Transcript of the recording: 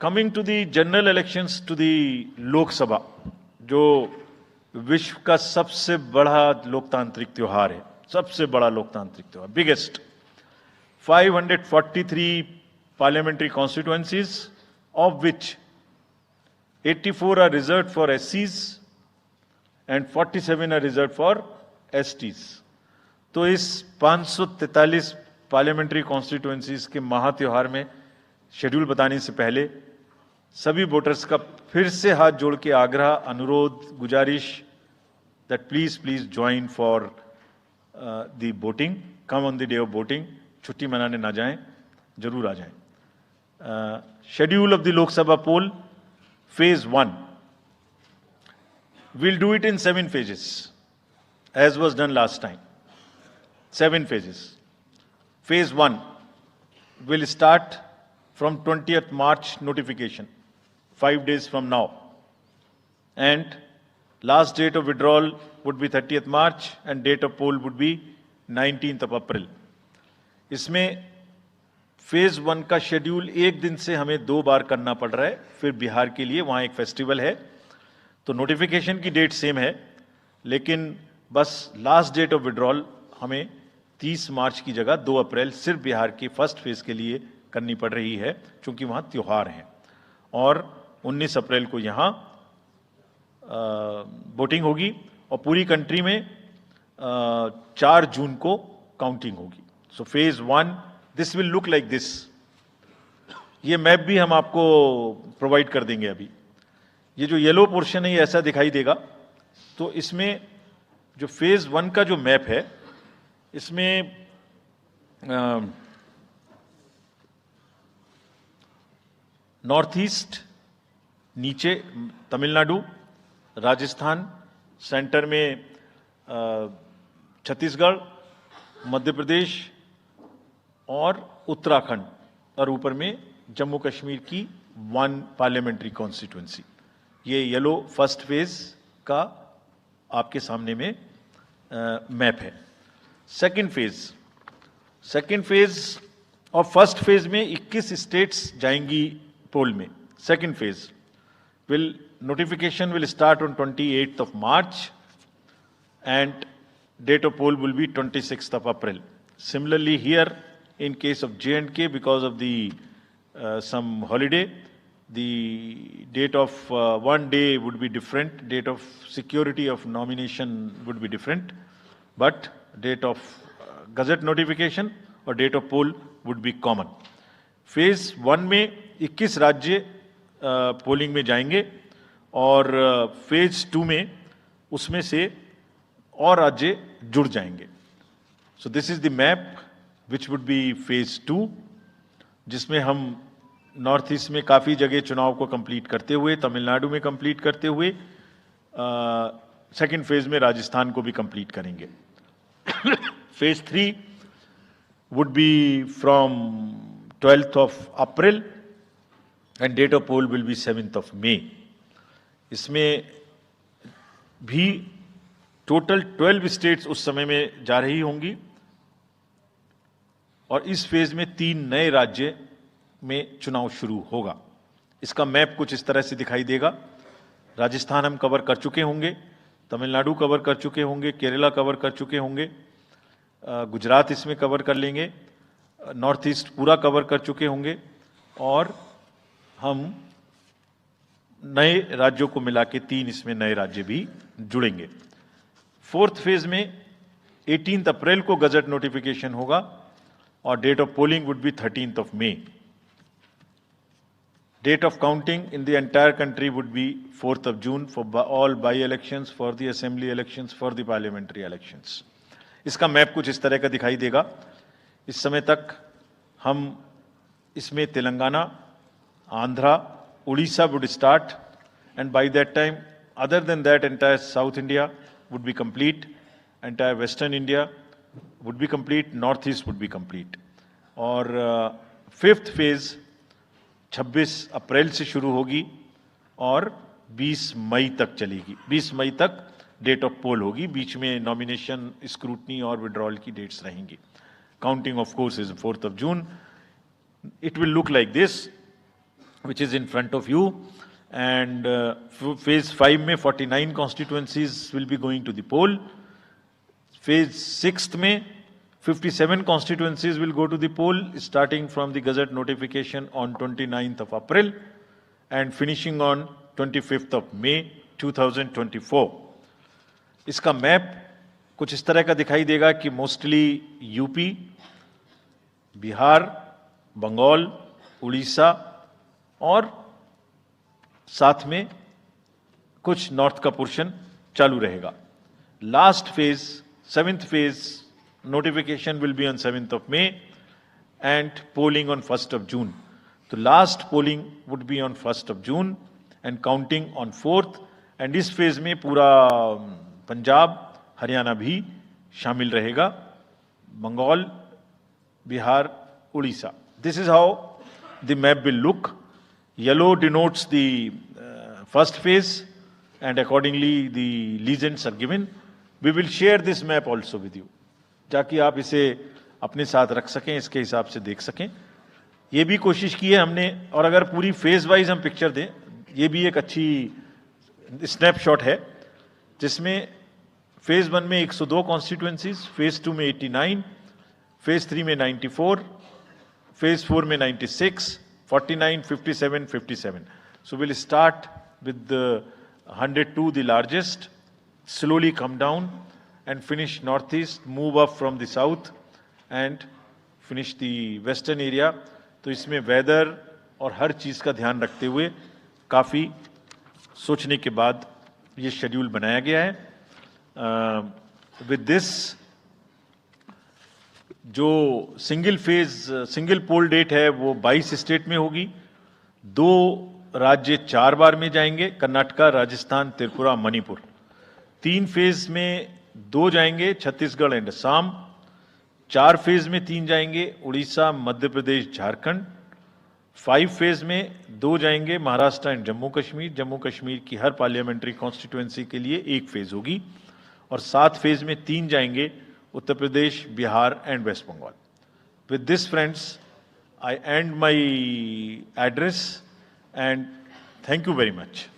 Coming to the general elections to the Lok Sabha, जो विश्व का सबसे बड़ा लोकतांत्रिक त्योहार है, सबसे बड़ा लोकतांत्रिक त्योहार, biggest, 543 parliamentary constituencies, of which 84 are reserved for SCs and 47 are reserved for STs. तो इस 543 पार्लियामेंट्री कॉन्स्टिट्यूएंसीज के महात्योहार में शेड्यूल बताने से पहले सभी वोटर्स का फिर से हाथ जोड़ के आग्रह, अनुरोध, गुजारिश that please join for the voting, come on the day of voting, छुट्टी मनाने ना जाएं, जरूर आ जाएं. Schedule of the Lok Sabha poll, phase 1. We'll do it in 7 phases, as was done last time. 7 phases. Phase 1 will start from 20th March notification, 5 days from now. And last date of withdrawal would be 30th March and date of poll would be 19th of April. इसमें phase 1 का schedule एक दिन से हमें 2 बार करना पड़ रहा है. फिर बिहार के लिए वहां एक फेस्टिवल है, तो नोटिफिकेशन की डेट सेम है, लेकिन बस लास्ट डेट ऑफ विड्रॉल हमें 30 मार्च की जगह 2 अप्रैल सिर्फ बिहार के फर्स्ट फेज के लिए करनी पड़ रही है, क्योंकि वहां त्योहार है. और 19 अप्रैल को यहां वोटिंग होगी और पूरी कंट्री में 4 जून को काउंटिंग होगी. So phase 1 this will look like this. ये मैप भी हम आपको प्रोवाइड कर देंगे. अभी ये जो येलो पोर्शन है ये ऐसा दिखाई देगा. तो इसमें जो फेज 1 का जो मैप है, इसमें नॉर्थ ईस्ट नीचे तमिलनाडु, राजस्थान, सेंटर में छत्तीसगढ़, मध्य प्रदेश और उत्तराखंड, और ऊपर में जम्मू कश्मीर की 1 पार्लियामेंट्री कॉन्स्टिट्यूएंसी. ये येलो फर्स्ट फेज का आपके सामने में मैप है. सेकंड फेज और फर्स्ट फेज में 21 स्टेट्स जाएंगी पोल में. Second phase notification will start on 28th of March and date of poll will be 26th of April. Similarly here, in case of J&K, because of the some holiday, the date of 1 day would be different, date of security of nomination would be different, but date of gazette notification or date of poll would be common. Phase 1 में 21 राज्य polling में जाएंगे और phase 2 में उसमें से और राज्य जुड़ जाएंगे. So this is the map which would be phase 2, जिसमें हम नॉर्थ ईस्ट में काफ़ी जगह चुनाव को कंप्लीट करते हुए, तमिलनाडु में कंप्लीट करते हुए, सेकेंड फेज में राजस्थान को भी कंप्लीट करेंगे. Phase 3 would be from 12th of April and date of poll will be 7th of May. इसमें भी टोटल 12 स्टेट्स उस समय में जा रही होंगी और इस फेज में 3 नए राज्य में चुनाव शुरू होगा. इसका मैप कुछ इस तरह से दिखाई देगा. राजस्थान हम कवर कर चुके होंगे, तमिलनाडु कवर कर चुके होंगे, केरला कवर कर चुके होंगे, गुजरात इसमें कवर कर लेंगे, नॉर्थ ईस्ट पूरा कवर कर चुके होंगे और हम नए राज्यों को मिला के 3 इसमें नए राज्य भी जुड़ेंगे. फोर्थ फेज में 18th अप्रैल को गजट नोटिफिकेशन होगा और date of polling would be 13th of May. Date of counting in the entire country would be 4th of June for all by-elections, for the assembly elections, for the parliamentary elections. इसका map कुछ इस तरह का दिखाई देगा. इस समय तक हम इसमें Telangana, Andhra, Orissa would start, and by that time, other than that, entire South India would be complete, entire Western India would be complete, North East would be complete. और फिफ्थ फेज 26 अप्रैल से शुरू होगी और 20 मई तक चलेगी. 20 मई तक डेट ऑफ पोल होगी. बीच में नॉमिनेशन, स्क्रूटनी और विड्रॉल की डेट्स रहेंगी. Counting of course is 4th of June. It will look like this. which is in front of you. And phase 5 में 49 constituencies will be going to the poll. Phase 6th में 57 constituencies will go to the poll, starting from the Gazette notification on 29th of April and finishing on 25th of May 2024. इसका map कुछ इस तरह का दिखाई देगा कि mostly UP, Bihar, Bengal, Orissa और साथ में कुछ नॉर्थ का पोर्शन चालू रहेगा. Last phase, 7th phase, notification will be on 7th of May and polling on 1st of June. तो last polling would be on 1st of June and counting on 4th. And इस phase में पूरा पंजाब, हरियाणा भी शामिल रहेगा, Bengal, Bihar, Orissa. This is how the map will look. Yellow denotes the first phase and accordingly the legends are given. We will share this map also with you, ताकि आप इसे अपने साथ रख सकें, इसके हिसाब से देख सकें. ये भी कोशिश की है हमने, और अगर पूरी फेज वाइज हम पिक्चर दें, ये भी एक अच्छी स्नैपशॉट है, जिसमें फेज 1 में 102 कॉन्स्टिट्यूएंसीज, फेज 2 में 89, फेज 3 में 94, फेज 4 में 96, 49, 57, 57. So we'll start with the 102, the largest, slowly come down and finish northeast, move up from the south and finish the western area. तो इसमें वेदर और हर चीज़ का ध्यान रखते हुए काफ़ी सोचने के बाद ये शेड्यूल बनाया गया है. विद दिस, जो सिंगल पोल डेट है वो 22 स्टेट में होगी. 2 राज्य 4 बार में जाएंगे, कर्नाटका, राजस्थान, त्रिपुरा, मणिपुर. 3 फेज में 2 जाएंगे, छत्तीसगढ़ एंड असम. 4 फेज में 3 जाएंगे, उड़ीसा, मध्य प्रदेश, झारखंड. 5 फेज में 2 जाएंगे, महाराष्ट्र एंड जम्मू कश्मीर. जम्मू कश्मीर की हर पार्लियामेंट्री कॉन्स्टिट्यूएंसी के लिए 1 फेज होगी. और 7 फेज में 3 जाएंगे, Uttar Pradesh, Bihar and west Bengal. With this friends, I and my address and thank you very much.